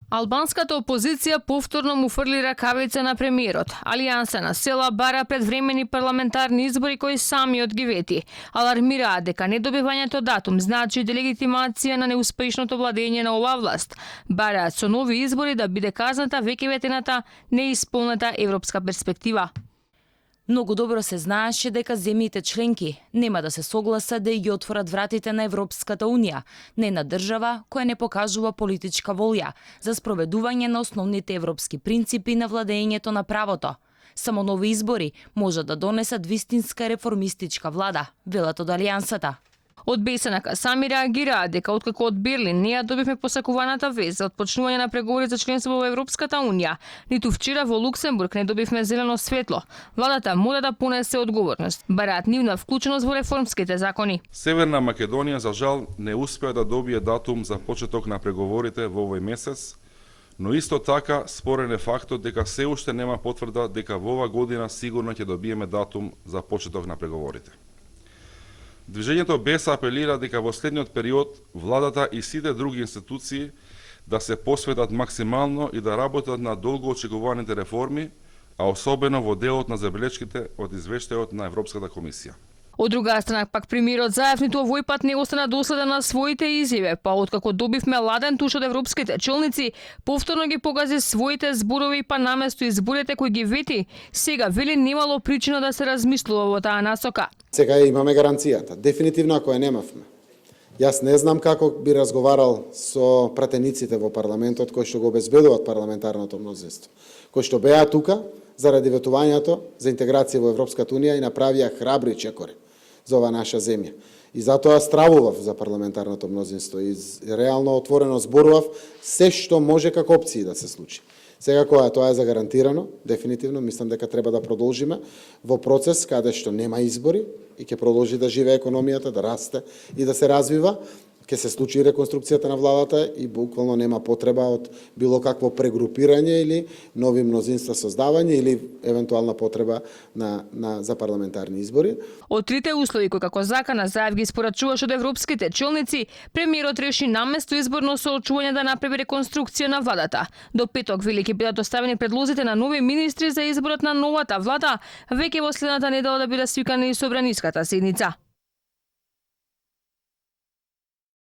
Албанската опозиција повторно му фрли ракавица на премиерот. Алијанса на села бара предвремени парламентарни избори кои самиот ги вети. Алармираат дека недобивањето датум значи делегитимација на неуспешното владење на оваа власт. Бараат со нови избори да биде казната веќе ветената неисполната европска перспектива. Многу добро се знаеше дека земјите членки нема да се согласат да ги отворат вратите на Европската Унија, не на држава која не покажува политичка волја за спроведување на основните европски принципи на владењето на правото. Само нови избори можат да донесат вистинска реформистичка влада, велат од Алијансата. Од Бесанака сами реагираат дека откако од Берлин не ја добивме посакуваната вест за отпочнување на преговори за членство во Европската Унија, ниту вчера во Луксембург не добивме зелено светло. Владата мора да понесе одговорност. Бараат нивна вклученост во реформските закони. Северна Македонија за жал не успеа да добие датум за почеток на преговорите во овој месец, но исто така спорен е фактот дека се уште нема потврда дека во оваа година сигурно ќе добиеме датум за почеток на преговорите. Движењето БЕС апелира дека во следниот период владата и сите други институции да се посветат максимално и да работат на долго очекуваните реформи, а особено во делот на забелешките од извештајот на Европската комисија. Од друга страна пак премиерот заев ниту овој пат не остана доследен на своите изјави, па откако добивме ладен туш од европските челници, повторно ги погази своите зборови, па наместо изборите кои ги вети, сега вели немало причина да се размислува во таа насока. Сега имаме гаранцијата. Дефинитивно ако ја немавме. Јас не знам како би разговарал со пратениците во парламентот кои што го обезбедуваат парламентарното мнозинство, кои што беа тука заради ветувањето за интеграција во Европската Унија и направија храбри чекори за оваа наша земја. И затоа стравував за парламентарното мнозинство и реално отворено зборував се што може како опции да се случи. Сега кога тоа е загарантирано, дефинитивно мислам дека треба да продолжиме во процес каде што нема избори и ќе продолжи да живее економијата, да расте и да се развива, ќе се случи реконструкцијата на владата и буквално нема потреба од било какво прегрупирање или нови мнозинства создавање или евентуална потреба за парламентарни избори. Од трите услови кои како закана заев ги испорачуваше од европските челници, премиерот реши наместо изборно соочување да направи реконструкција на владата. До петок вели ќе бидат доставени предлозите на нови министри за изборот на новата влада, веќе во следната недела да биде свикана и собраниската седница.